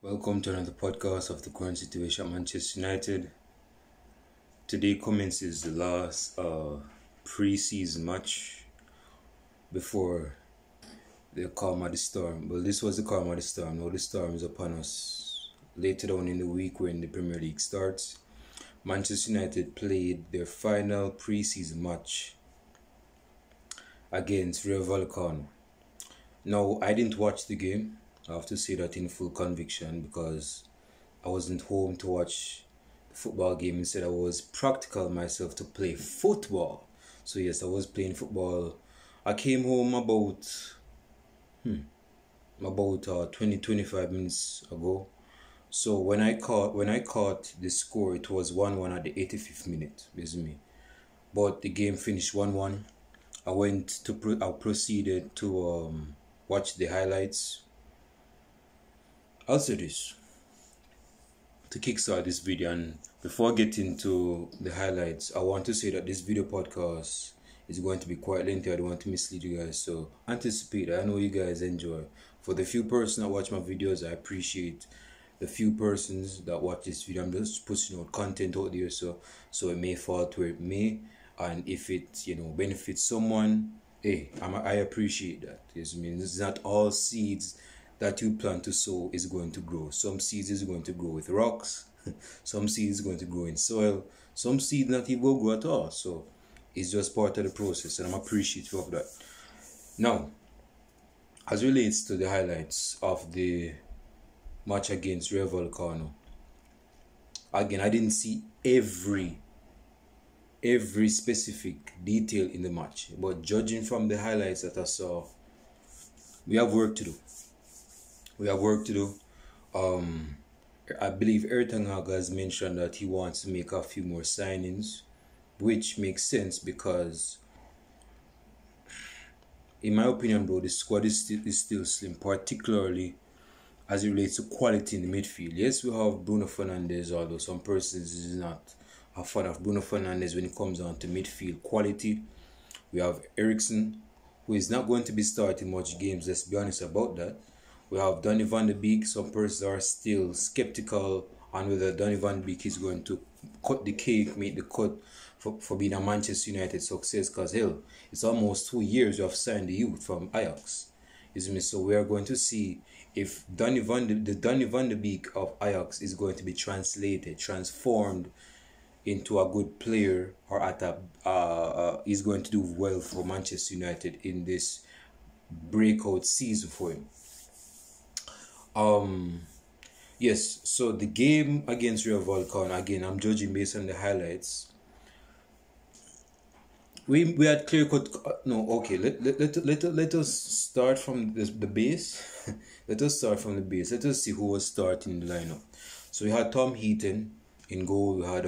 Welcome to another podcast of the current situation at Manchester United. Today commences the last pre-season match before the calm of the storm. Well, this was the calm of the storm. Now the storm is upon us. Later on in the week when the Premier League starts, Manchester United played their final pre-season match against Rayo Vallecano. Now, I didn't watch the game. I have to say that in full conviction because I wasn't home to watch the football game. Instead, I was practical myself to play football. So yes, I was playing football. I came home about 20-25 minutes ago. So when I caught the score, it was 1-1 at the 85th minute, basically. But the game finished 1-1. I proceeded to watch the highlights. I'll say this to kickstart this video, and before getting to the highlights, I want to say that this video podcast is going to be quite lengthy. I don't want to mislead you guys, so anticipate. I know you guys enjoy. For the few persons that watch my videos, I appreciate the few persons that watch this video. I'm just pushing out content out there, so it may fall to where it may, and if it benefits someone, hey, I appreciate that. Yes, I mean, it's not all seeds that you plan to sow is going to grow. Some seeds is going to grow with rocks. Some seeds is going to grow in soil. Some seeds not even grow at all. So it's just part of the process, and I'm appreciative of that. Now, as relates to the highlights of the match against Rayo Vallecano, again, I didn't see every specific detail in the match, but judging from the highlights that I saw, we have work to do. I believe Eric Ten Hag has mentioned that he wants to make a few more signings, which makes sense because, in my opinion, bro, the squad is still slim, particularly as it relates to quality in the midfield. Yes, we have Bruno Fernandes, although some persons is not a fan of Bruno Fernandes when it comes down to midfield quality. We have Eriksen, who is not going to be starting much games, let's be honest about that. We have Donny van de Beek. Some persons are still skeptical on whether Donny van de Beek is going to cut the cake, make the cut for being a Manchester United success, because hell, it's almost 2 years we have signed the youth from Ajax. So we are going to see if the Donny van de Beek of Ajax is going to be transformed into a good player, or is going to do well for Manchester United in this breakout season for him. Yes, so the game against Rayo Vallecano, again, I'm judging based on the highlights. We had clear cut. No, okay. Let us start from the base. Let us start from the base. Let us see who was starting the lineup. So we had Tom Heaton in goal. We had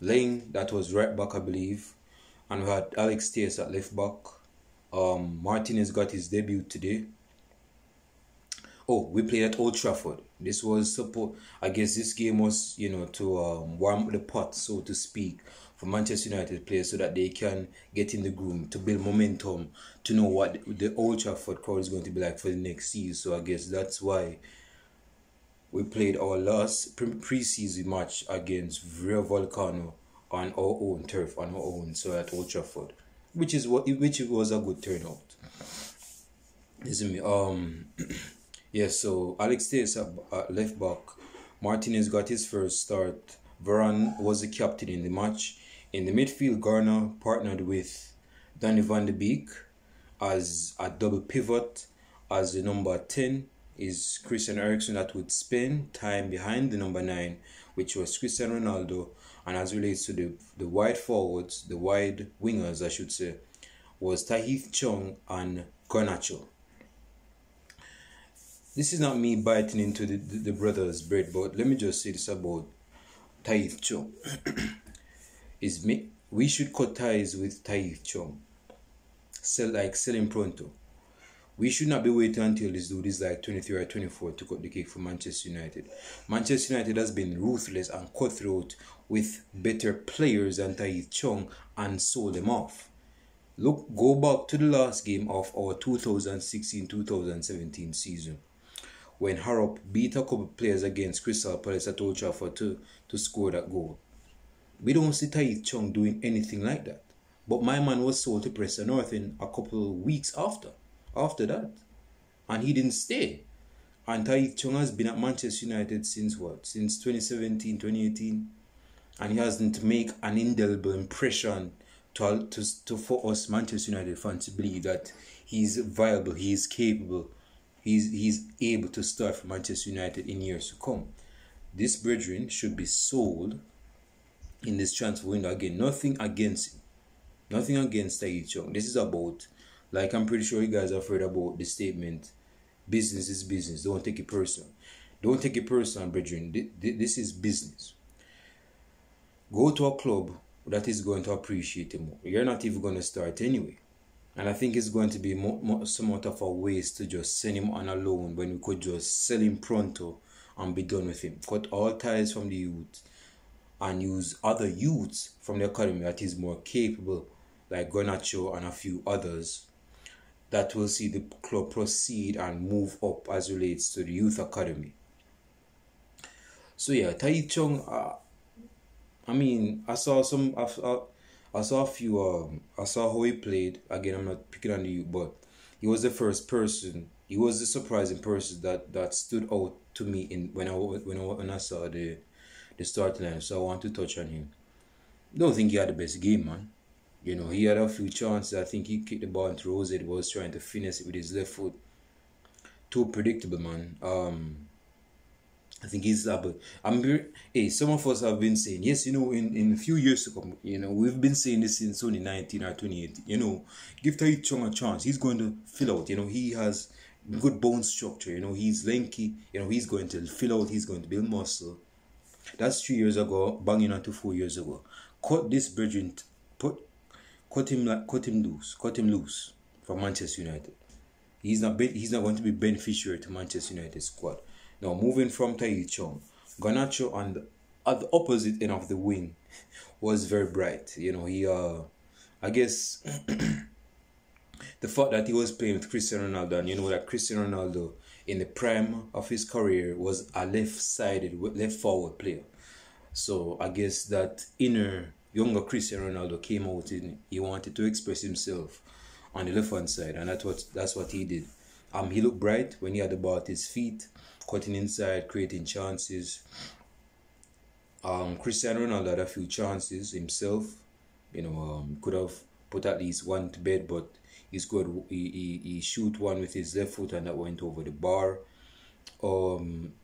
Lang, that was right back, I believe, and we had Alex Ferguson at left back. Martinez got his debut today. Oh, we played at Old Trafford. This was I guess this game was, to warm up the pot, so to speak, for Manchester United players so that they can get in the groove, to build momentum, to know what the Old Trafford crowd is going to be like for the next season. So I guess that's why we played our last pre-season match against Rayo Vallecano on our own turf, so at Old Trafford, which was a good turnout. Isn't me? Yes, so Alex Ferguson at left back. Martinez got his first start. Varane was the captain in the match. In the midfield, Garner partnered with Donny van de Beek as a double pivot. As the number 10 is Christian Eriksen, that would spend time behind the number 9, which was Cristiano Ronaldo. And as relates to the wide forwards, the wide wingers, I should say, was Tahith Chong and Garnacho. This is not me biting into the brother's bread, but let me just say this about Tahith Chong. We should cut ties with Tahith Chong. Sell him pronto. We should not be waiting until this dude is like 23 or 24 to cut the cake for Manchester United. Manchester United has been ruthless and cutthroat with better players than Tahith Chong and sold them off. Go back to the last game of our 2016-2017 season. when Harrop beat a couple players against Crystal Palace at Old Trafford to score that goal. We don't see Tahith Chong doing anything like that. But my man was sold to Preston North in a couple of weeks after that. And he didn't stay. And Tahith Chong has been at Manchester United since what? Since 2017, 2018. And he hasn't made an indelible impression for us Manchester United fans to believe that he's viable, he's capable, he's able to start for Manchester United in years to come. This brethren should be sold in this transfer window. Again, nothing against him. Nothing against Tahith Chong. This is about, like I'm pretty sure you guys have heard about the statement, business is business. Don't take it personal. Don't take it personal, brethren. This is business. Go to a club that is going to appreciate him more. You're not even going to start anyway. And I think it's going to be somewhat of a waste to just send him on a loan when we could just sell him pronto and be done with him. Cut all ties from the youth and use other youths from the academy that is more capable, like Garnacho and a few others, that will see the club proceed and move up as relates to the youth academy. So yeah, Tahith Chong, I mean, I saw a few, I saw how he played. Again, I'm not picking on you, but he was the first person, he was the surprising person that stood out to me when I saw the starting line. So I want to touch on him. Don't think he had the best game, man. You know, he had a few chances. I think he kicked the ball into Rose. It was trying to finesse it with his left foot. Too predictable, man. I think he's able. Hey, some of us have been saying, yes, you know, in a few years to come, you know, we've been saying this since 2019 or 2018. You know, give Tahith Chong a chance. He's going to fill out. You know, he has good bone structure. You know, he's lanky. You know, he's going to fill out. He's going to build muscle. That's 3 years ago, banging on to 4 years ago. Cut this brethren, cut him loose from Manchester United. He's not going to be beneficiary to Manchester United squad. Now moving from Tahith Chong, Garnacho at the opposite end of the wing was very bright. You know, he I guess the fact that he was playing with Cristiano Ronaldo, and you know that Cristiano Ronaldo in the prime of his career was a left forward player. So I guess that inner younger Cristiano Ronaldo came out in, he wanted to express himself on the left hand side, and that's what he did. He looked bright when he had the ball at his feet, cutting inside, creating chances. Cristiano Ronaldo had a few chances himself. You know, could have put at least one to bed, but he scored. He shoot one with his left foot, and that went over the bar.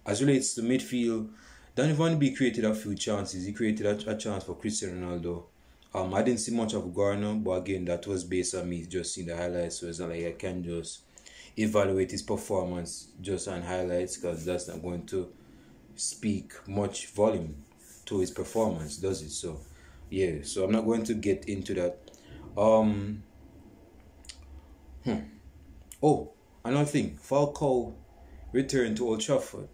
As relates to midfield, Danny Van Beek created a few chances. He created a chance for Cristiano Ronaldo. I didn't see much of Garner, but again, that was based on me just seeing the highlights. So it's not like I can just evaluate his performance just on highlights, because that's not going to speak much volume to his performance, does it? So yeah, so I'm not going to get into that. Oh, another thing, Falcao returned to Old Trafford.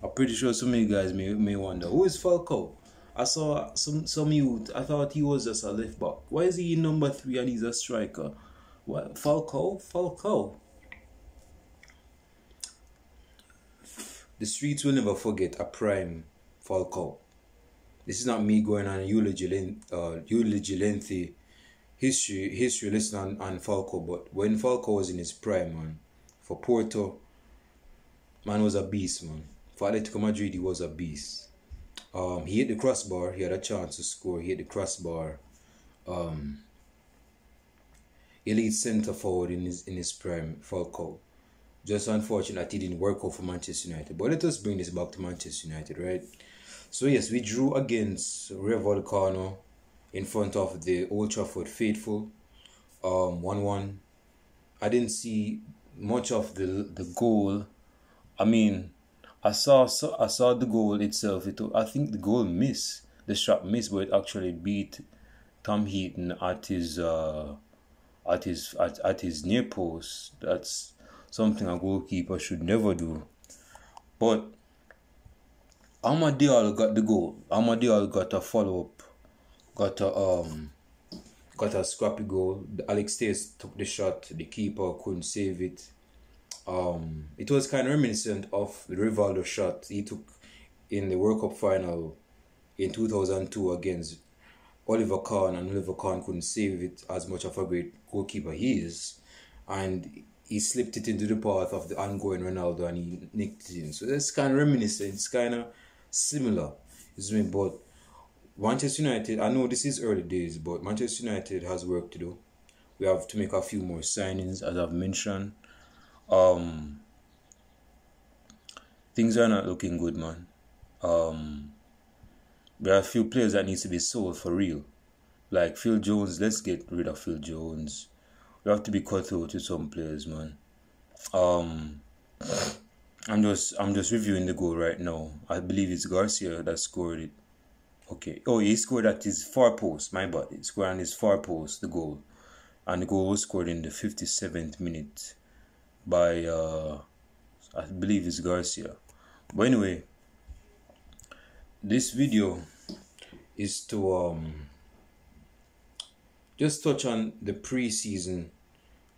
I'm pretty sure some of you guys may wonder, who is Falcao? I saw some youth, I thought he was just a left back. Why is he in number 3 and he's a striker? What? Falcao. The streets will never forget a prime Falcao. This is not me going on a eulogy lengthy history lesson on Falcao, but when Falcao was in his prime, man, for Porto, man was a beast, man. For Atletico Madrid, he was a beast. He hit the crossbar. He had a chance to score. He hit the crossbar. Elite centre forward in his prime, Falcao. Just unfortunate that he didn't work out for Manchester United. But let us bring this back to Manchester United, right? So yes, we drew against Rayo Vallecano in front of the Old Trafford faithful. 1-1. I didn't see much of the goal. I mean, I saw the goal itself. I think the goal missed. The shot missed, but it actually beat Tom Heaton at his near post. That's something a goalkeeper should never do. But Amadeo got the goal. Amadeo got a follow-up. Got a scrappy goal. Alex Telles took the shot. The keeper couldn't save it. it was kind of reminiscent of the Rivaldo shot he took in the World Cup final in 2002 against Oliver Kahn, and Oliver Kahn couldn't save it as much of a great goalkeeper he is, and he slipped it into the path of the ongoing Ronaldo and he nicked it in. So that's kind of reminiscent. It's kind of similar, isn't it? But Manchester United, I know this is early days, but Manchester United has work to do. We have to make a few more signings, as I've mentioned. Things are not looking good, man. There are a few players that needs to be sold for real. Like Phil Jones, let's get rid of Phil Jones. We have to be cutthroat with some players, man. I'm just reviewing the goal right now. I believe it's Garcia that scored it. Okay. Oh, he scored at his far post. My bad. He scored on his far post, the goal. And the goal was scored in the 57th minute by, I believe it's Garcia. But anyway, this video is to just touch on the pre-season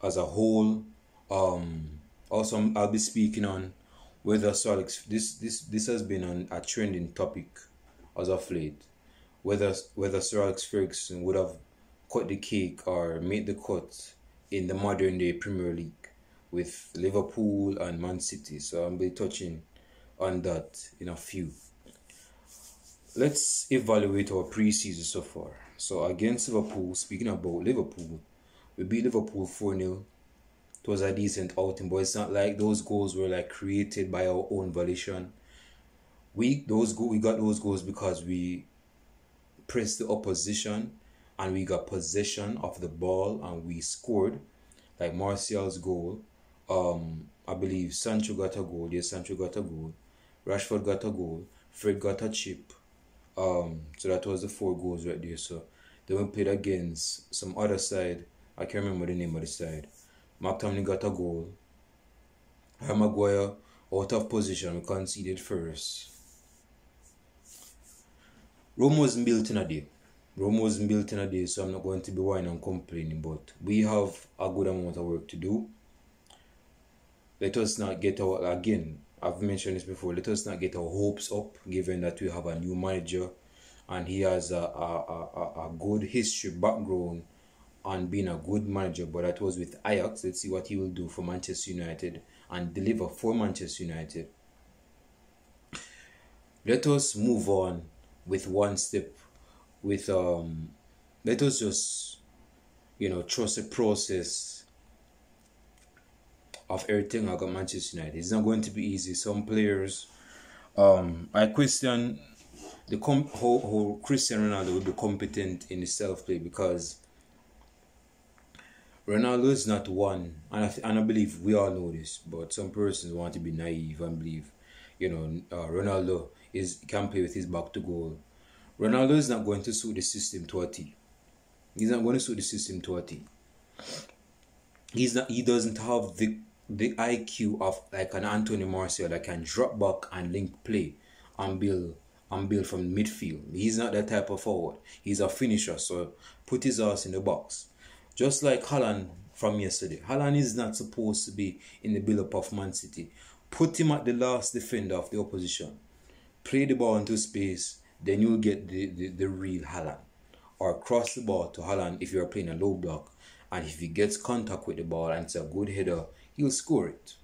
as a whole. Also, I'll be speaking on whether Sir Alex, this has been a trending topic as of late, whether Sir Alex Ferguson would have cut the cake or made the cut in the modern day Premier League with Liverpool and Man City. So I'll be touching on that in a few. Let's evaluate our pre-season so far. So against Liverpool, speaking about Liverpool, we beat Liverpool 4-0. It was a decent outing, but it's not like those goals were like created by our own volition. We got those goals because we pressed the opposition and we got possession of the ball and we scored. Like Martial's goal. I believe Sancho got a goal. Yes, Sancho got a goal. Rashford got a goal. Fred got a chip. So that was the 4 goals right there. So then we played against some other side. I can't remember the name of the side. McTominay got a goal. Harry Maguire out of position. We conceded first. Rome wasn't built in a day. Rome wasn't built in a day, so I'm not going to be whining and complaining. But we have a good amount of work to do. Let us not get our, again, I've mentioned this before, let us not get our hopes up, given that we have a new manager and he has a good history background on being a good manager, but that was with Ajax. Let's see what he will do for Manchester United and deliver for Manchester United. Let us move on with one step. With let us just, trust the process of everything I got Manchester United. It's not going to be easy. Some players, I question how Cristiano Ronaldo will be competent in the self-play, because Ronaldo is not one, and I believe we all know this, but some persons want to be naive and believe, Ronaldo can play with his back to goal. Ronaldo is not going to suit the system to a T. He's not going to suit the system to a T. He doesn't have the IQ of like an Anthony Martial that can drop back and link play and build from midfield. He's not that type of forward. He's a finisher, so put his ass in the box. Just like Haaland from yesterday. Haaland is not supposed to be in the build-up of Man City. Put him at the last defender of the opposition. Play the ball into space, then you'll get the real Haaland. Or cross the ball to Haaland if you're playing a low block. And if he gets contact with the ball and it's a good header, he'll score it.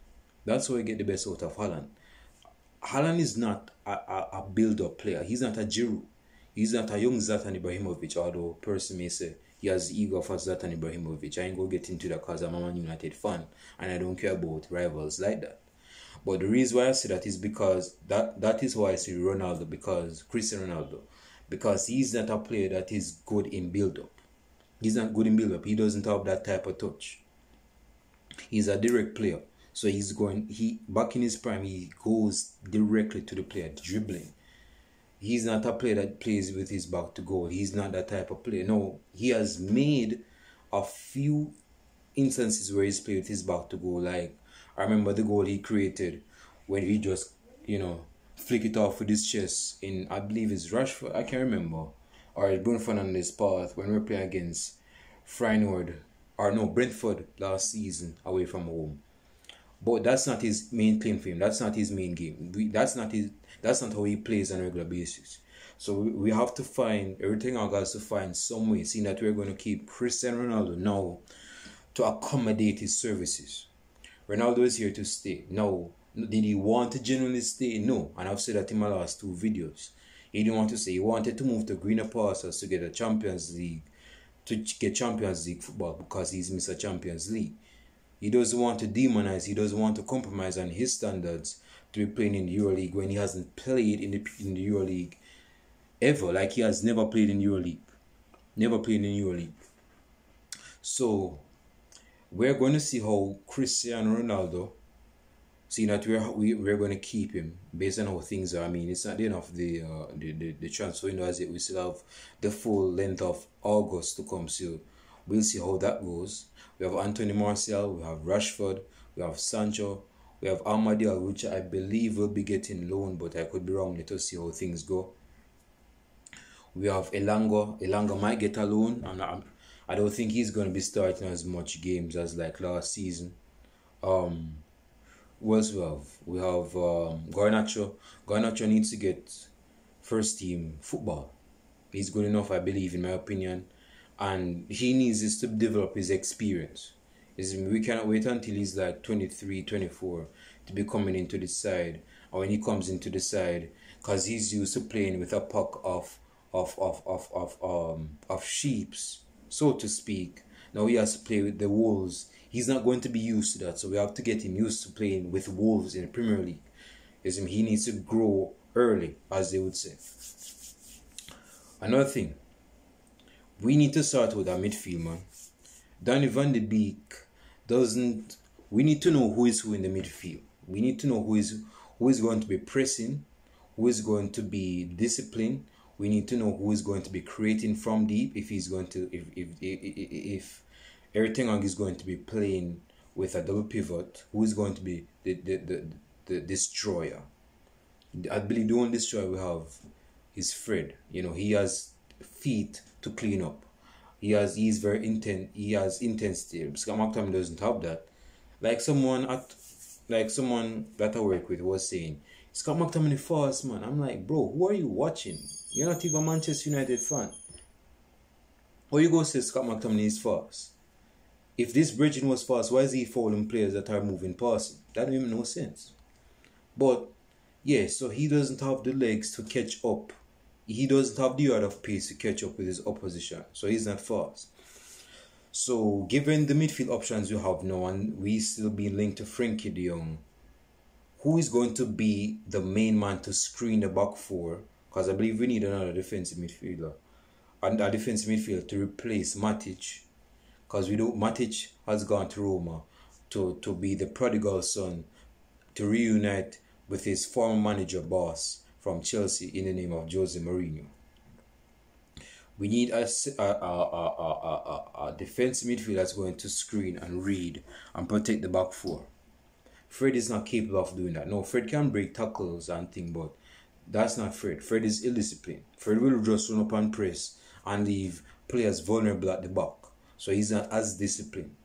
That's how you get the best out of Haaland. Haaland is not a build-up player. He's not a Giroud. He's not a young Zlatan Ibrahimovic, although person may say he has the ego for Zlatan Ibrahimovic. I ain't going to get into that because I'm a Man United fan and I don't care about rivals like that. But the reason why I say that is because that is why I say Ronaldo, because Cristiano Ronaldo. Because he's not a player that is good in build-up. He's not good in build-up. He doesn't have that type of touch. He's a direct player. So back in his prime, he goes directly to the player, dribbling. He's not a player that plays with his back to goal. He's not that type of player. No, he has made a few instances where he's played with his back to goal. Like, I remember the goal he created when he just, flick it off with his chest in, I believe it's Rashford, I can't remember. Or Bruno Fernandes' path when we were playing against Brentford last season away from home. But that's not his main claim for him. That's not his main game. That's not how he plays on a regular basis. So we have to find everything. Our guys to find some way, seeing that we're going to keep Cristiano Ronaldo now to accommodate his services. Ronaldo is here to stay. Now, did he want to genuinely stay? No. And I've said that in my last 2 videos. He didn't want to stay. He wanted to move to greener pastures to get a Champions League, to get Champions League football because he's Mr. Champions League. He doesn't want to demonize. He doesn't want to compromise on his standards to be playing in the EuroLeague when he hasn't played in the EuroLeague ever. Like, he has never played in EuroLeague. Never played in EuroLeague. So we're going to see how Cristiano Ronaldo, seeing that we're going to keep him based on how things are. I mean, it's not the end of the transfer window as it. We still have the full length of August to come, so we'll see how that goes. We have Anthony Martial, we have Rashford, we have Sancho, we have Armadillo, which I believe will be getting loan, but I could be wrong. Let us see how things go. We have Elanga. Elanga might get a loan. I don't think he's going to be starting as much games as like last season. Who else we have? We have Garnacho. Garnacho needs to get first team football. He's good enough, I believe, in my opinion. And he needs to develop his experience. We cannot wait until he's like 23, 24 to be coming into the side. Or when he comes into the side, because he's used to playing with a pack of sheeps, so to speak. Now he has to play with the Wolves. He's not going to be used to that, so we have to get him used to playing with Wolves in the Premier League. He needs to grow early, as they would say. Another thing, we need to start with our midfield, man. Donny van de Beek doesn't. We need to know who is who in the midfield. We need to know who is going to be pressing, who is going to be disciplined. We need to know who is going to be creating from deep. If he's going to, if everything is going to be playing with a double pivot, who is going to be the destroyer? I believe the only destroyer we have is Fred. He has feet to clean up. He's very intense. He has intensity. Scott McTominay doesn't have that. Like someone that I work with was saying, Scott McTominay fast, man. I'm like, bro, who are you watching? You're not even a Manchester United fan. Or you go say Scott McTominay is fast. If this Bridging was fast, why is he following players that are moving past him? That don't even make no sense. But yeah, so he doesn't have the legs to catch up. He doesn't have the yard of pace to catch up with his opposition. So he's not fast. So given the midfield options we have now, and we still being linked to Frankie de Jong, who is going to be the main man to screen the back four? Because I believe we need another defensive midfielder. And a defensive midfielder to replace Matic. Because Matic has gone to Roma to be the prodigal son, to reunite with his former manager boss from Chelsea in the name of Jose Mourinho. We need a defensive midfielder that's going to screen and read and protect the back four. Fred is not capable of doing that. No, Fred can break tackles and things, but that's not Fred. Fred is ill-disciplined. Fred will just run up and press and leave players vulnerable at the back. So he's not as disciplined.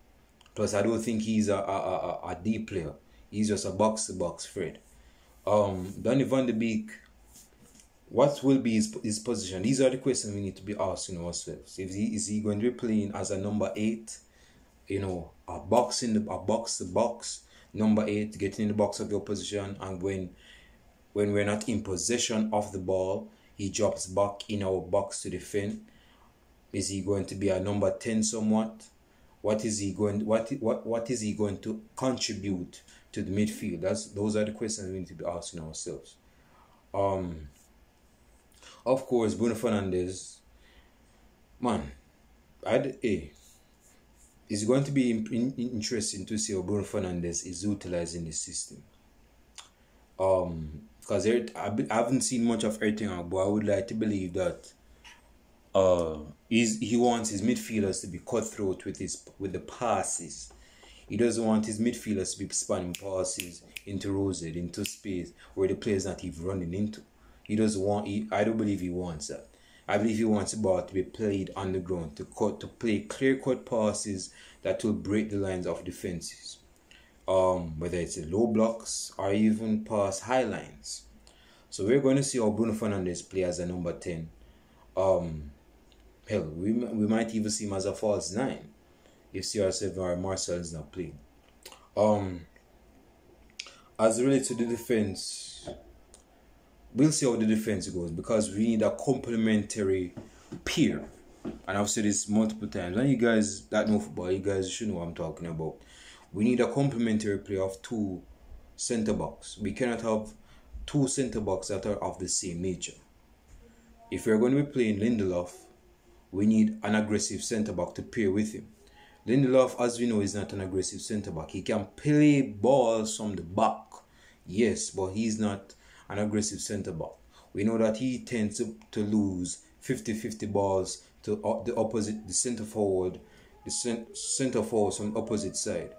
Plus, I don't think he's a deep player. He's just a box-to-box Fred. Donny van de Beek, what will be his position? These are the questions we need to be asking ourselves. Is he going to be playing as a number 8? A box-to-box number 8, getting in the box of your position, and when we're not in possession of the ball, he drops back in our box to defend. Is he going to be a number 10 somewhat? What is he going to contribute to the midfield? Those are the questions we need to be asking ourselves. Of course, Bruno Fernandes, man, it's going to be interesting to see how Bruno Fernandes is utilizing the system. Because I haven't seen much of everything, but I would like to believe that he wants his midfielders to be cutthroat with the passes. He doesn't want his midfielders to be spamming passes into rosette, into space where the player's not even running into. He doesn't want. I don't believe he wants that. I believe he wants the ball to be played on the ground, to play clear-cut passes that will break the lines of defenses. whether it's in low blocks or even past high lines. So we're going to see how Bruno Fernandes play as a number 10. Hell, we might even see him as a false 9 if CR7 or Marcel is not playing. As it relates to the defense, we'll see how the defense goes, because we need a complementary pair. And I've said this multiple times. And you guys that know football, you guys should know what I'm talking about. We need a complementary play of two centre backs. We cannot have two centre backs that are of the same nature. If we're going to be playing Lindelof, we need an aggressive centre back to pair with him. Lindelof, as we know, is not an aggressive centre back. He can play balls from the back, yes, but he's not an aggressive centre back. We know that he tends to lose 50-50 balls to the opposite, the centre forward from the opposite side.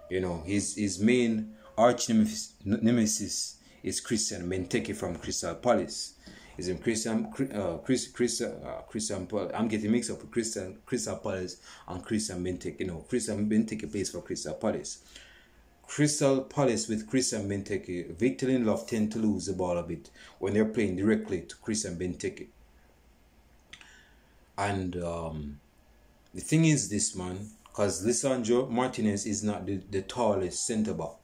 You know, his main arch nemesis is Christian Benteke from Crystal Palace. Is in Christian Palace. I'm getting mixed up with Crystal Palace and Christian Benteke. You know, Christian Benteke plays for Crystal Palace. Crystal Palace with Christian Benteke, Victor Lindelof tend to lose the ball a bit when they're playing directly to Christian Benteke. And the thing is this, man, because Lisandro Martinez is not the tallest centre back.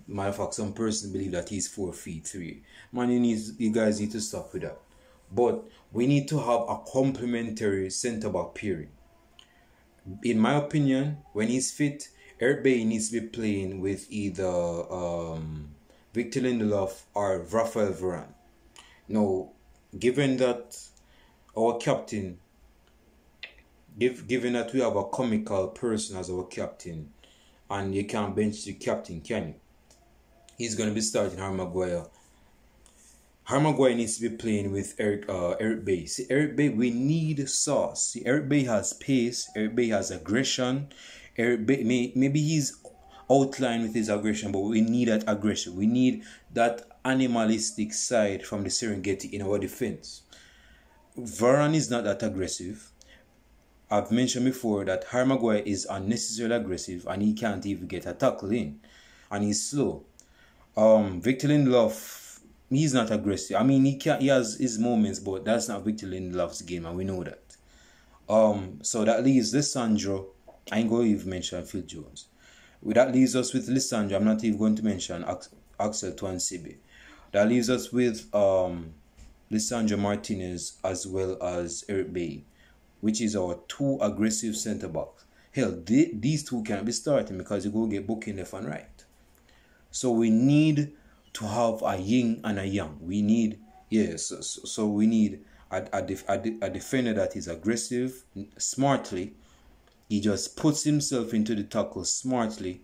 Matter of fact, some person believe that he's 4'3". Man, you guys need to stop with that. But we need to have a complementary centre back pairing. In my opinion, when he's fit, Eric Bailly needs to be playing with either Victor Lindelof or Rafael Varane. Now, given that our captain, given that we have a comical person as our captain, and you can't bench the captain, can you? He's going to be starting Harry Maguire. Harry Maguire needs to be playing with Eric Bailly. See, Eric Bailly, we need sauce. See, Eric Bailly has pace. Eric Bailly has aggression. Eric Bailly, maybe he's outlined with his aggression, but we need that aggression. We need that animalistic side from the Serengeti in our defense. Varane is not that aggressive. I've mentioned before that Harry Maguire is unnecessarily aggressive and he can't even get a tackle in. And he's slow. Victor Lindelof, he's not aggressive. I mean, he has his moments, but that's not Victor Lindelof's game, and we know that. So that leaves Lisandro. I ain't going to even mention Phil Jones. That leaves us with Lisandro. I'm not even going to mention Axel Tuanzebe. That leaves us with Lisandro Martinez as well as Eric Bailly, which is our two aggressive centre backs. Hell, these two can't be starting because you go get booking left and right. So we need to have a yin and a yang. We need, yes, so we need a defender that is aggressive, smartly. He just puts himself into the tackle smartly.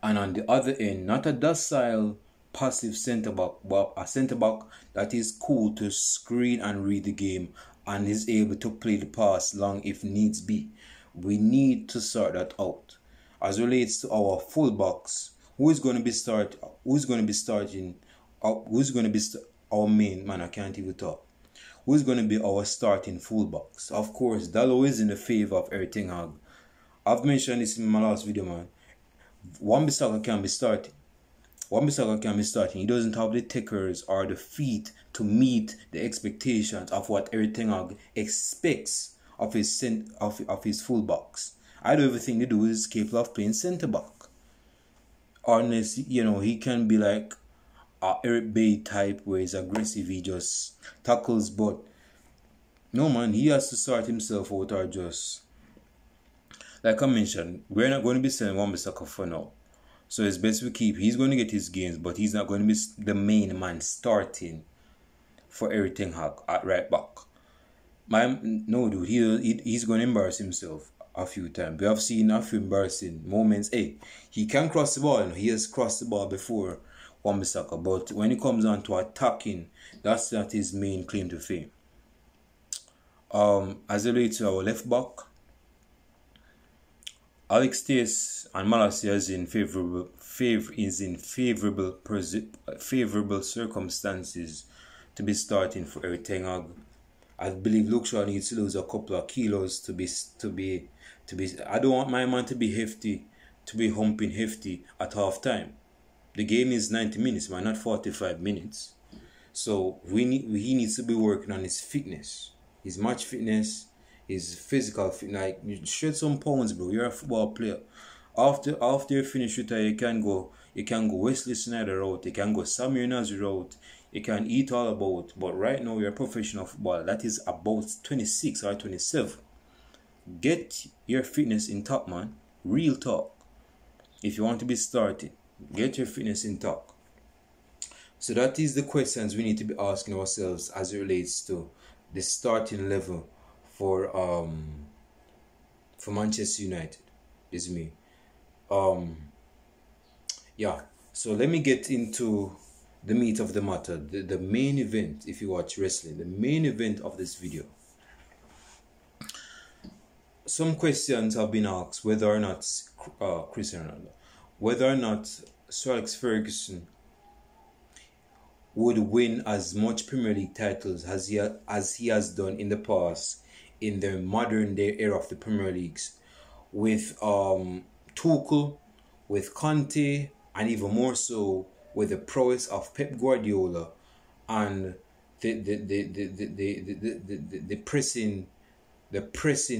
And on the other end, not a docile, passive centre-back, but a centre-back that is cool to screen and read the game and is able to play the pass long if needs be. We need to sort that out. As relates to our fullbacks, who's going to be our main man? I can't even talk. Who's going to be our starting fullbacks? Of course, Dalot is in the favour of Erik ten Hag. I've mentioned this in my last video, man. Wan-Bissaka can be starting. He doesn't have the tickers or the feet to meet the expectations of what Erik ten Hag expects of his fullbacks. I don't even think the dude is capable of playing centre back. Unless, you know, he can be like a Eric Bailly type where he's aggressive, he just tackles, but no, man, he has to sort himself out, or just, like I mentioned, we're not going to be selling Wan-Bissaka for now. So it's best we keep. He's going to get his games, but he's not going to be the main man starting for Erik ten Hag at right back. No, dude, he's going to embarrass himself a few times. We have seen a few embarrassing moments. Hey, he can cross the ball. He has crossed the ball before, Wan-Bissaka, but when it comes on to attacking, that's not his main claim to fame. As it relates to our left back, Alex Tace and Malacia is in favorable circumstances to be starting for Erik ten Hag. I believe Luke Shaw needs to lose a couple of kilos to be. I don't want my man to be hefty to be humping hefty at half time. The game is 90 minutes, man, not 45 minutes. So he needs to be working on his fitness, his match fitness, his physical fitness. Like, you shed some pounds, bro. You're a football player. After you finish retire, you can go Wesley Sneijder route, you can go Samir Nasri route, you can eat all about. But right now you're a professional footballer. That is about 26 or 27. Get your fitness in top, man. Real talk. If you want to be starting, get your fitness in top. So that is the questions we need to be asking ourselves as it relates to the starting level for Manchester United. This is me. Yeah. So let me get into the meat of the matter, the main event. If you watch wrestling, the main event of this video. Some questions have been asked whether or not whether or not Sir Alex Ferguson would win as much Premier League titles as he has done in the past in the modern day era of the Premier Leagues, with Tuchel, with Conte, and even more so with the prowess of Pep Guardiola and the pressing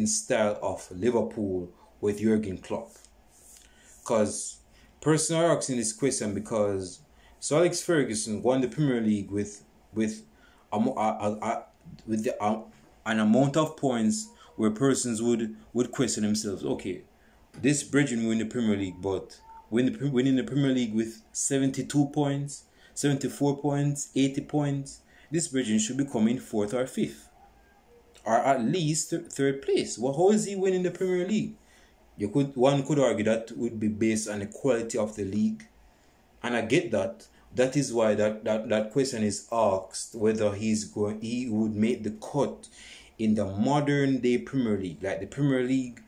style of Liverpool with Jurgen Klopp. Because personally, I'm asking this question because Sir Alex Ferguson won the Premier League with an amount of points where persons would question themselves. Okay, this Bridgen win the Premier League, but winning the Premier League with 72 points, 74 points, 80 points, this Bridgen should be coming 4th or 5th, or at least 3rd place. Well, how is he winning the Premier League? One could argue that would be based on the quality of the league, and I get that. That is why that question is asked, whether he would make the cut in the modern day Premier League, like the Premier League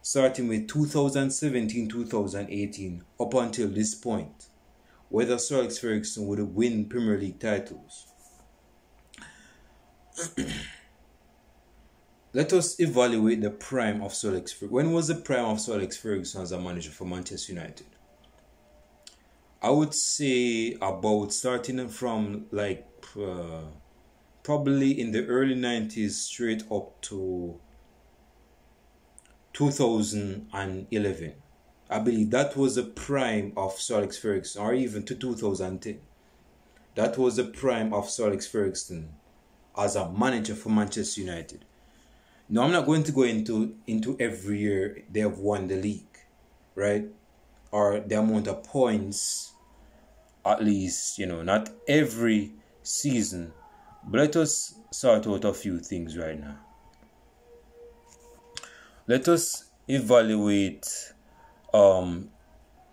starting with 2017-2018 up until this point, whether Sir Alex Ferguson would win Premier League titles. Let us evaluate the prime of Sir Alex Ferguson. When was the prime of Sir Alex Ferguson as a manager for Manchester United? I would say about starting from like probably in the early 90s straight up to 2011. I believe that was the prime of Sir Alex Ferguson, or even to 2010. That was the prime of Sir Alex Ferguson as a manager for Manchester United. Now, I'm not going to go into every year they have won the league, right? Or the amount of points, at least, not every season. But let us sort out a few things right now. Let us evaluate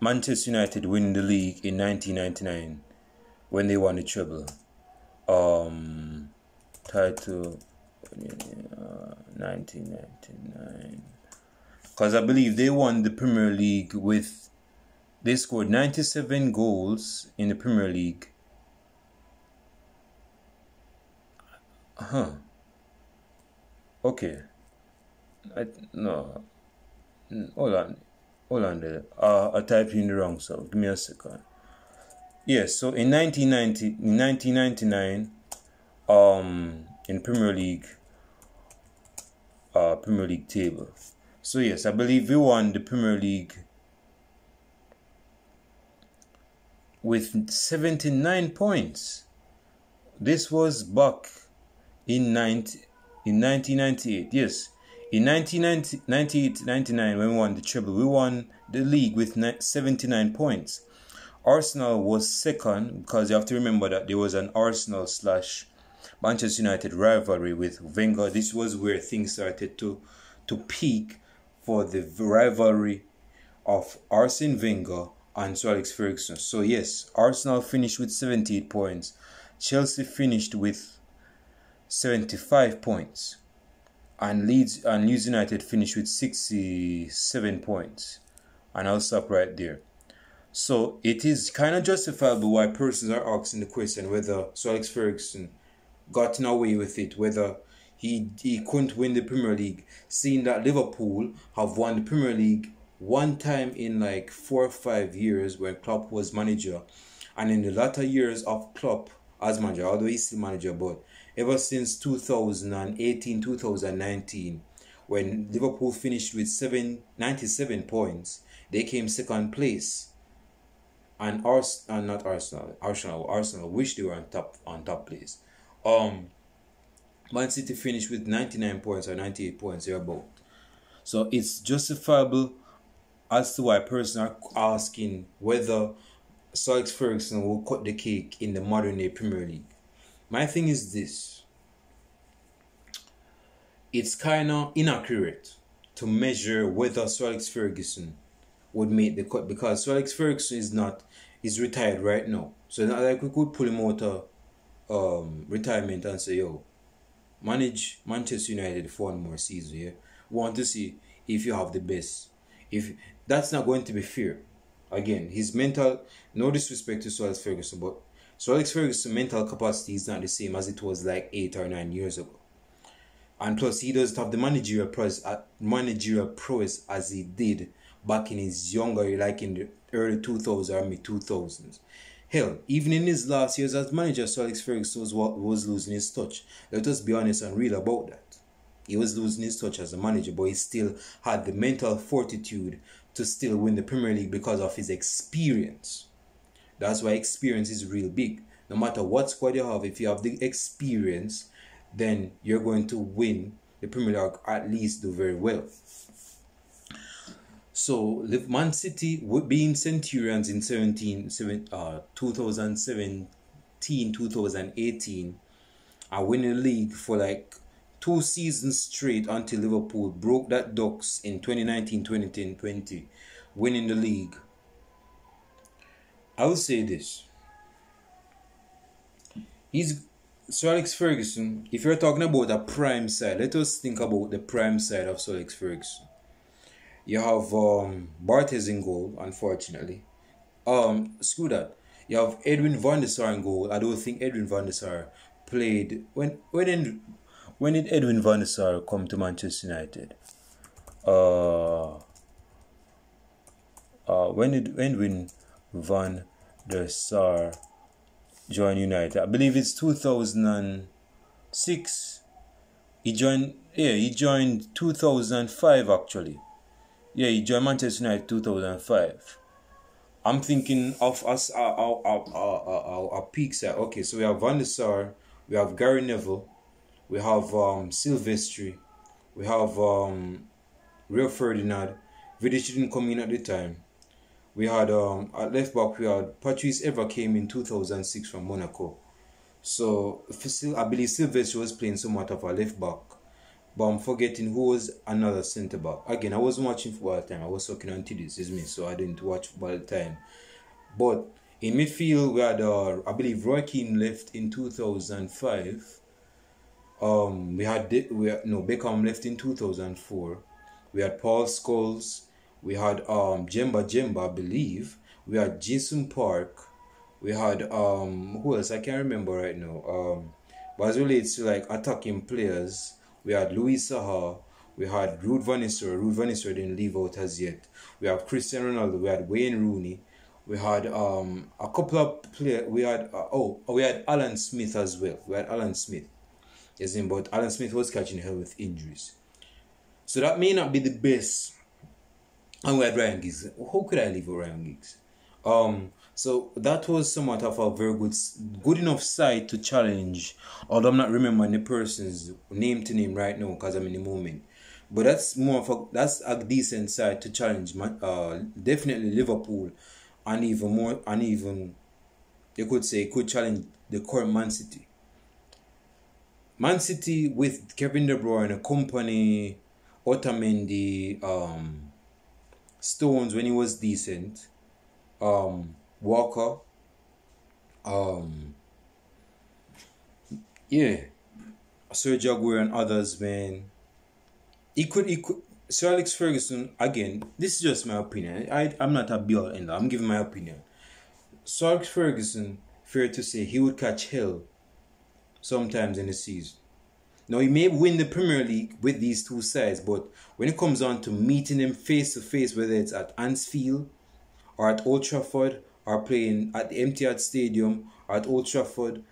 Manchester United winning the league in 1999 when they won the treble. Title 1999. Because I believe they won the Premier League with... They scored 97 goals in the Premier League. Okay. No. Hold on there. I typed in the wrong, so give me a second. Yes, so in 1999, in Premier League table. So yes, I believe we won the Premier League with 79 points. This was back in 1998. Yes, in 1998-99 when we won the treble, we won the league with 79 points. Arsenal was second, because you have to remember that there was an Arsenal / Manchester United rivalry with Wenger. This was where things started to peak for the rivalry of Arsene Wenger and Sir Alex Ferguson. So yes, Arsenal finished with 78 points. Chelsea finished with 75 points. And Leeds United finished with 67 points. And I'll stop right there. So it is kind of justifiable why persons are asking the question whether Sir Alex Ferguson gotten away with it, whether he couldn't win the Premier League, seeing that Liverpool have won the Premier League one time in like 4 or 5 years when Klopp was manager, and in the latter years of Klopp as manager, although he's still manager, but ever since 2018, 2019, when Liverpool finished with 97 points, they came second place. And not Arsenal wish they were on top place. Man City finished with 99 points or 98 points thereabout. So it's justifiable as to why persons are asking whether Sir Alex Ferguson will cut the cake in the modern day Premier League. My thing is this. It's kind of inaccurate to measure whether Sir Alex Ferguson would make the cut, because Sir Alex Ferguson is retired right now. So it's not like we could pull him out of retirement and say, yo, manage Manchester United for one more season. Yeah, we want to see if you have the best. If that's not going to be fair. Again, his mental, no disrespect to Sir Alex Ferguson, but Sir Alex Ferguson's mental capacity is not the same as it was like 8 or 9 years ago. And plus, he doesn't have the managerial prowess as he did back in his younger, like in the early 2000s or mid 2000s. Hell, even in his last years as manager, Sir Alex Ferguson was losing his touch. Let us be honest and real about that. He was losing his touch as a manager, but he still had the mental fortitude to still win the Premier League because of his experience. That's why experience is real big. No matter what squad you have, if you have the experience, then you're going to win the Premier League, at least do very well. So, Man City, being Centurions in 2017, 2018, and winning the league for like 2 seasons straight until Liverpool broke that ducks in 2019, 2010, 20, winning the league. I will say this. Sir Alex Ferguson, if you're talking about a prime side, let us think about the prime side of Sir Alex Ferguson. You have Barthez in goal, unfortunately. Screw that. You have Edwin van der Sar in goal. I don't think Edwin van der Sar played. When did Edwin van der Sar come to Manchester United? When did Edwin van der Sar join United? I believe it's 2006. He joined 2005 actually. Yeah, he joined Manchester United 2005. I'm thinking of us our peak side. Okay, so we have Van der Sar, we have Gary Neville, we have Silvestri, we have Rio Ferdinand. Vidic didn't come in at the time. We had at left back we had Patrice Evra came in 2006 from Monaco. So I believe Silvestri was playing somewhat of a left back. But I'm forgetting who was another centre back. Again, I wasn't watching football at the time. I was talking on TDs, is me, so I didn't watch football at the time. But in midfield, we had I believe Roy Keane left in 2005. Beckham left in 2004. We had Paul Scholes. We had Jemba, I believe. We had Jason Park. We had who else? I can't remember right now. But as relates to like attacking players, we had Luis Saha. We had Ruud van Nistelrooy. Ruud van Nistelrooy didn't leave out as yet. We have Cristiano Ronaldo. We had Wayne Rooney. We had a couple of players. We had we had Alan Smith as well. We had Alan Smith. Yes, but Alan Smith was catching hell with injuries. So that may not be the best. And we had Ryan Giggs. How could I leave with Ryan Giggs? So that was somewhat of a very good enough side to challenge. Although I'm not remembering the person's name to name right now because I'm in the moment. But that's that's a decent side to challenge. Definitely Liverpool, and even you could say could challenge the current Man City. Man City with Kevin De Bruyne, Company, Otamendi, Stones when he was decent, Walker, Sergio Aguero and others, man. He could. Sir Alex Ferguson, again, this is just my opinion. I'm not a be all end. I'm giving my opinion. Sir Alex Ferguson, fair to say, he would catch hell sometimes in the season. Now, he may win the Premier League with these two sides, but when it comes on to meeting them face to face, whether it's at Anfield or at Old Trafford or playing at the Etihad Stadium or at Old Trafford,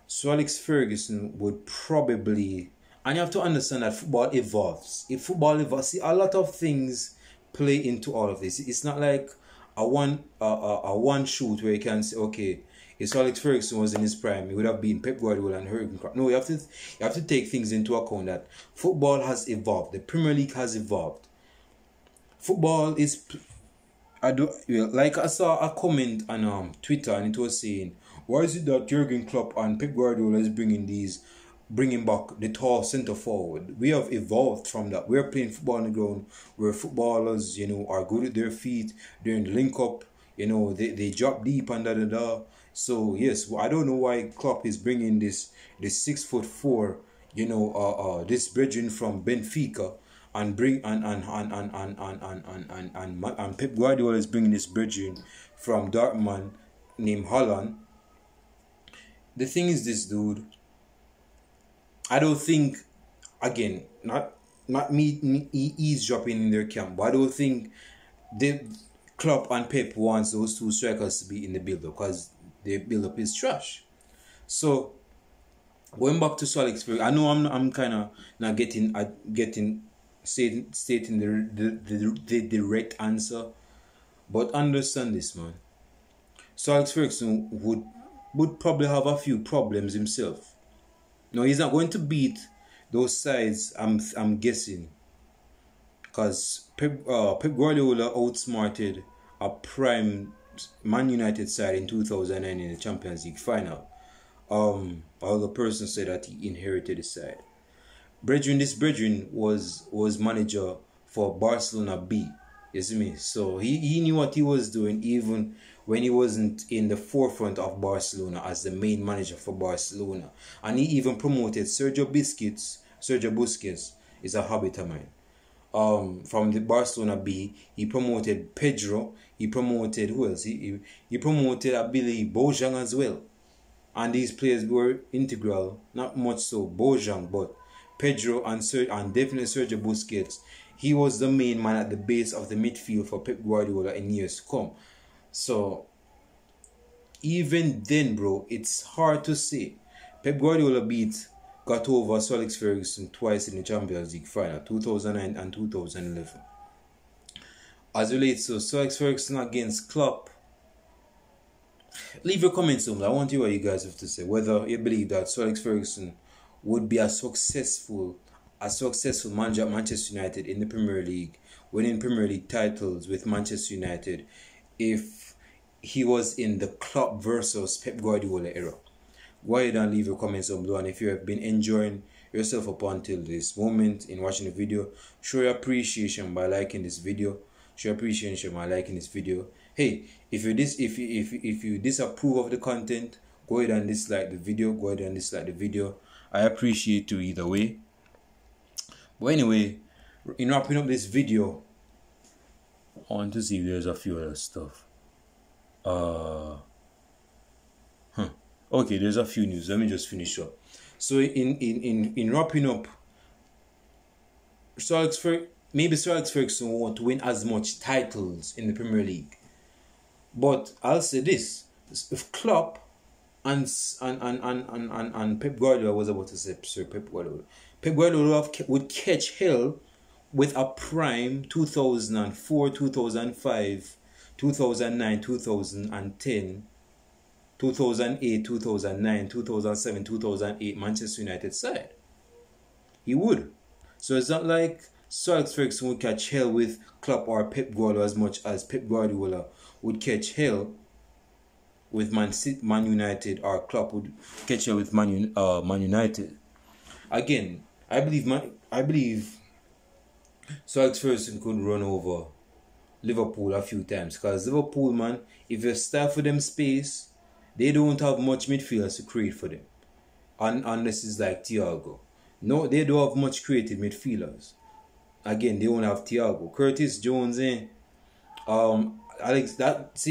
Sir Alex Ferguson would probably, and you have to understand that football evolves. If football evolves, see, a lot of things play into all of this. It's not like a one shoot where you can say, okay, if Sir Alex Ferguson was in his prime, he would have been Pep Guardiola and Jurgen Klopp. No, you have to take things into account that football has evolved. The Premier League has evolved. Football is, like I saw a comment on Twitter, and it was saying, why is it that Jurgen Klopp and Pep Guardiola is bringing back the tall centre forward? We have evolved from that. We're playing football on the ground where footballers, are good at their feet. During the link up, they drop deep and da. So yes, I don't know why Klopp is bringing this 6'4", this brethren from Benfica, and Pep Guardiola is bringing this brethren from Dortmund named Holland. The thing is this, dude. I don't think, again, not me eavesdropping in their camp, but I don't think the Klopp and Pep wants those two strikers to be in the build-up, because the build-up is trash. So going back to Sir Alex Ferguson, I know I'm kind of not stating the direct answer, but understand this, man. Sir Alex Ferguson would probably have a few problems himself. No, he's not going to beat those sides, I'm guessing, because Pep Guardiola outsmarted a prime Man United side in 2009 in the Champions League final. All the person said that he inherited the side. This brethren was manager for Barcelona B. You see me? So he knew what he was doing even when he wasn't in the forefront of Barcelona as the main manager for Barcelona. And he even promoted Sergio Busquets is a habit of mine. From the Barcelona B, he promoted Pedro. He promoted who else? He promoted, I believe, Bojan as well. And these players were integral, not much so Bojan, but Pedro and definitely Sergio Busquets. He was the main man at the base of the midfield for Pep Guardiola in years to come. So even then, bro, it's hard to say. Pep Guardiola got over Sir Alex Ferguson twice in the Champions League final, 2009 and 2011. As relates to Sir Alex Ferguson against Klopp, leave your comments down. I want to hear what you guys have to say. Whether you believe that Sir Alex Ferguson would be a successful manager at Manchester United in the Premier League, winning Premier League titles with Manchester United, if he was in the Klopp versus Pep Guardiola era. Go ahead and leave your comments down below, and if you have been enjoying yourself up until this moment in watching the video, show your appreciation by liking this video. Show your appreciation by liking this video. Hey, if you disapprove of the content, go ahead and dislike the video. I appreciate you either way. But anyway, in wrapping up this video, I want to see if there's a few other stuff. Okay, there's a few news. Let me just finish up. So in wrapping up, maybe Sir Alex Ferguson won't win as much titles in the Premier League. But I'll say this: if Klopp and Pep Guardiola, was about to say Sir Pep Guardiola would catch hell with a prime 2004, 2005, 2009, 2010, 2008, 2009, 2007, 2008 Manchester United side. He would. So it's not like Sir Alex Ferguson would catch hell with Klopp or Pep Guardiola as much as Pep Guardiola would catch hell with Man United, or Klopp would catch hell with Man United. Again, I believe Sir Alex Ferguson could run over Liverpool a few times, because Liverpool, man, if you start for them space, they don't have much midfielders to create for them, unless it's like Thiago. No, they don't have much creative midfielders. Again, they won't have Thiago, Curtis Jones, Alex. That's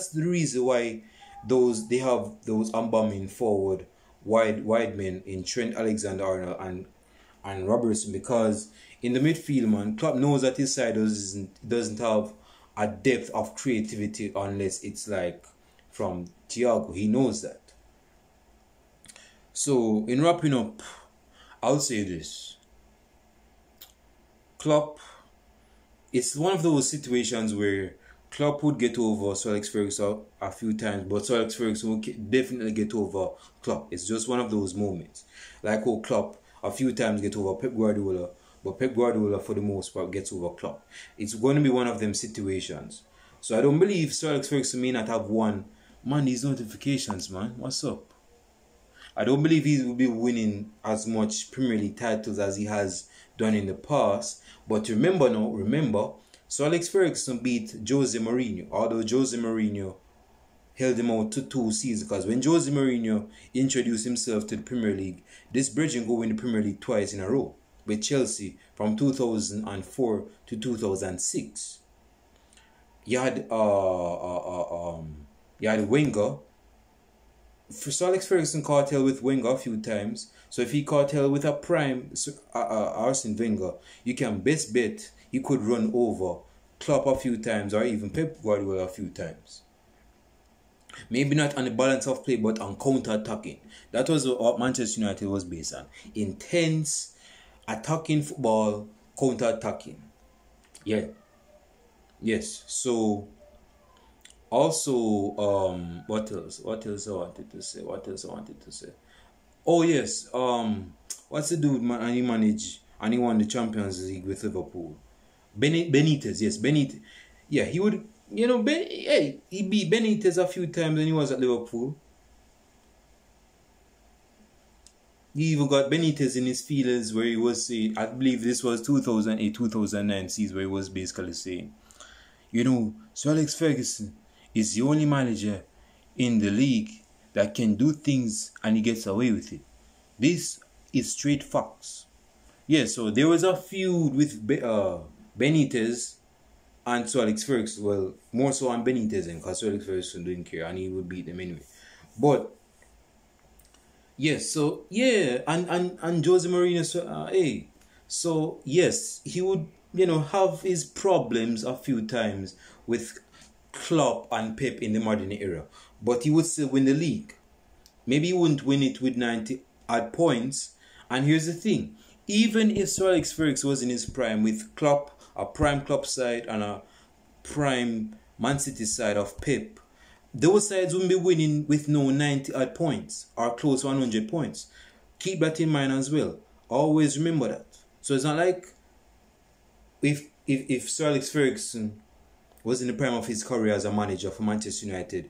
the reason why they have those unbombing forward wide men in Trent Alexander-Arnold and Robertson, because in the midfield, man, Klopp knows that his side doesn't have a depth of creativity unless it's like from Thiago. He knows that. So in wrapping up, I'll say this. Klopp, it's one of those situations where Klopp would get over Sir Alex Ferguson a few times, but Sir Alex Ferguson would definitely get over Klopp. It's just one of those moments. Like how Klopp a few times get over Pep Guardiola, but Pep Guardiola for the most part gets over Klopp. It's going to be one of them situations. So I don't believe Sir Alex Ferguson may not have won. Man, these notifications, man. What's up? I don't believe he will be winning as much Premier League titles as he has done in the past. But remember, Sir Alex Ferguson beat Jose Mourinho, although Jose Mourinho held him out to 2 seasons. Because when Jose Mourinho introduced himself to the Premier League, this bridging go in the Premier League twice in a row with Chelsea from 2004 to 2006. You had Wenger. Sir Alex Ferguson cartel with Wenger a few times. So if he cartel with a prime Arsene Wenger, you can best bet he could run over Klopp a few times or even Pep Guardiola a few times. Maybe not on the balance of play, but on counter-attacking. That was what Manchester United was based on. Intense, attacking football, counter-attacking. Yeah. Yes. So, also, what else I wanted to say? Oh, yes. What's the dude, man, and he managed, and he won the Champions League with Liverpool? Benitez, yes, Benitez. Yeah, he would, he beat Benitez a few times when he was at Liverpool. He even got Benitez in his feelers where he was saying, I believe this was 2008-2009 season, where he was basically saying, Sir Alex Ferguson is the only manager in the league that can do things and he gets away with it. This is straight facts. Yeah, so there was a feud with Benitez and Sir Alex Ferguson. Well, more so on Benitez, because Sir Alex Ferguson didn't care and he would beat them anyway. But yes, so yeah, and Jose Mourinho, so yes, he would have his problems a few times with Klopp and Pep in the modern era, but he would still win the league. Maybe he wouldn't win it with 90 odd points. And here's the thing: even if Sir Alex Ferguson was in his prime with Klopp, a prime Klopp side and a prime Man City side of Pep, those sides wouldn't be winning with no 90 odd points or close to 100 points. Keep that in mind as well. Always remember that. So it's not like if Sir Alex Ferguson was in the prime of his career as a manager for Manchester United,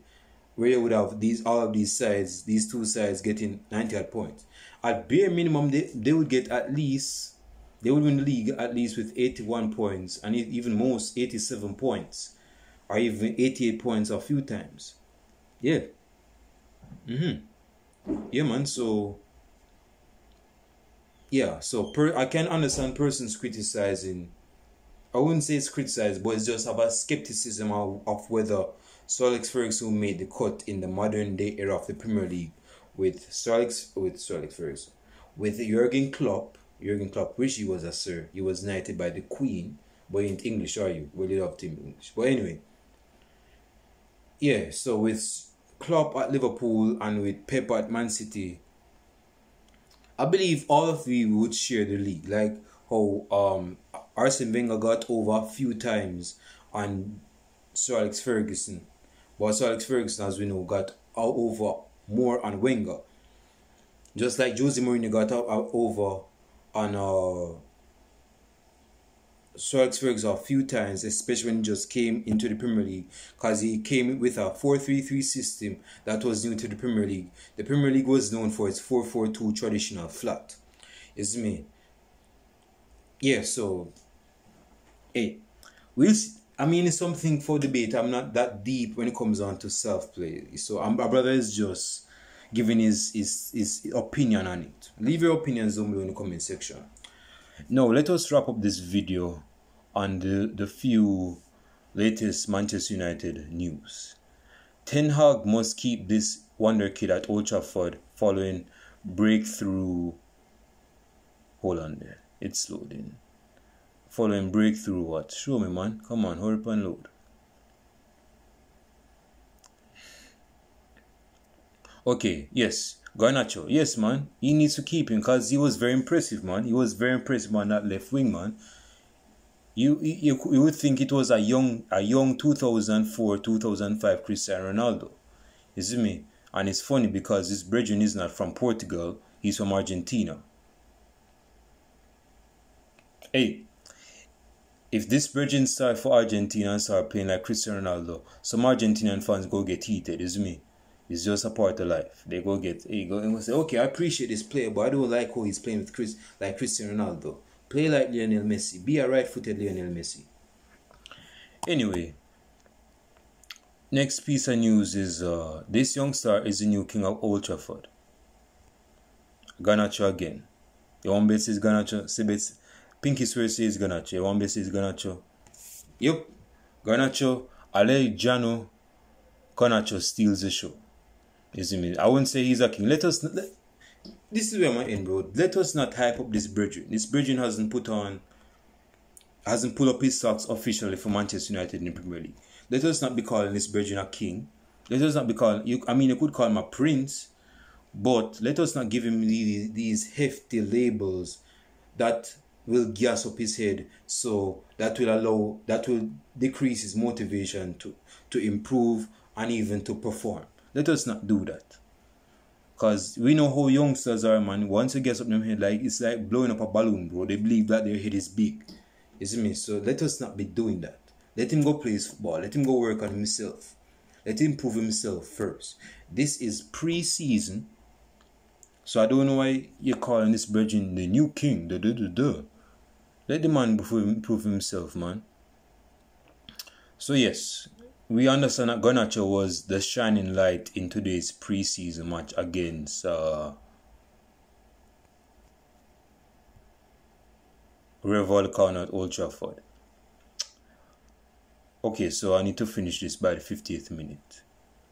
where you would have all of these sides, these two sides getting 90 odd points. At bare minimum, they would get at least, they would win the league at least with 81 points, and even most 87 points, or even 88 points a few times. Yeah. Yeah, man. So yeah, so I can understand persons criticizing. I wouldn't say it's criticized, but it's just about skepticism of whether Sir Alex Ferguson made the cut in the modern day era of the Premier League with Sir Alex Ferguson, with Jurgen Klopp, which he was a sir. He was knighted by the Queen, but he ain't English, are you? Well, you loved him English. But anyway, yeah. So with Klopp at Liverpool and with Pep at Man City, I believe all of you would share the league, like how Arsene Wenger got over a few times on Sir Alex Ferguson, but Sir Alex Ferguson, as we know, got over more on Wenger. Just like Jose Mourinho got over on Sir Alex Ferguson a few times, especially when he just came into the Premier League, because he came with a 4-3-3 system that was new to the Premier League. The Premier League was known for its 4-4-2 traditional flat. It's me. Yeah, so hey, it's something for debate. I'm not that deep when it comes on to self-play. So my brother is just giving his opinion on it. Leave your opinions down below in the comment section. Now, let us wrap up this video on the few latest Manchester United news. Ten Hag must keep this wonder kid at Old Trafford following breakthrough. Hold on there. It's loading. Following breakthrough what? Show me, man. Come on, hurry up and load. Okay, yes. Garnacho. Yes, man. He needs to keep him because he was very impressive, man. He was very impressive on that left wing, man. You would think it was a young 2004, 2005 Cristiano Ronaldo. You see me? And it's funny because this brethren is not from Portugal. He's from Argentina. Hey, if this brethren start for Argentina and start playing like Cristiano Ronaldo, some Argentinian fans go get heated. You see me? It's just a part of life. They go get, and go say, okay, I appreciate this player, but I don't like how he's playing with Cristiano Ronaldo. Play like Lionel Messi. Be a right-footed Lionel Messi. Anyway, next piece of news is this young star is the new king of Old Trafford. Garnacho again. You want to bet is Garnacho? Sibets. Pinky swear says Garnacho. You want to bet is Garnacho? Yep. Garnacho. Alejandro Garnacho steals the show. You see me? I wouldn't say he's a king. This is where I'm in, bro. Let us not hype up this brethren. This brethren hasn't pulled up his socks officially for Manchester United in the Premier League. Let us not be calling this brethren a king. Let us not be calling you. I mean, you could call him a prince, but let us not give him these hefty labels that will gas up his head. So that will decrease his motivation to improve and even to perform. Let us not do that. Because we know how youngsters are, man. Once you get up in their head, it's like blowing up a balloon, bro. They believe that their head is big. You see me? So let us not be doing that. Let him go play his football. Let him go work on himself. Let him prove himself first. This is pre-season. So I don't know why you're calling this brethren the new king. Let the man prove himself, man. So yes, we understand that Garnacho was the shining light in today's pre-season match against Rayo Vallecano at Old Trafford. Okay, so I need to finish this by the 50th minute.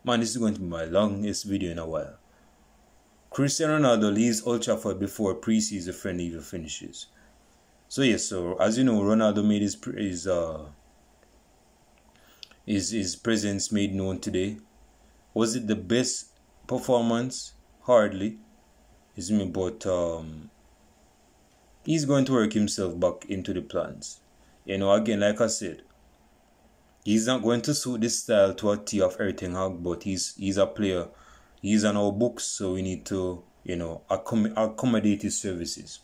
Man, this is going to be my longest video in a while. Cristiano Ronaldo leaves Old Trafford before pre-season friendly even finishes. So yes, so as you know, Ronaldo made his presence made known today. Was it the best performance? Hardly. But he's going to work himself back into the plans. You know, again, like I said, he's not going to suit this style to a T of everything, but he's a player. He's on our books, so we need to, you know, accommodate his services.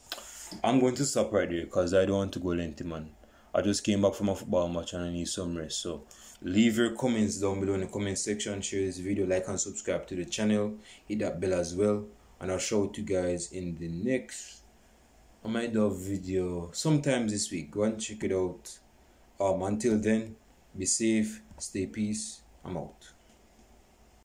I'm going to stop right there because I don't want to go lengthy, man. I just came back from a football match and I need some rest. So leave your comments down below in the comment section. Share this video, like and subscribe to the channel. Hit that bell as well. And I'll show you guys in the next video sometime this week. Go and check it out. Until then, be safe, stay peace. I'm out.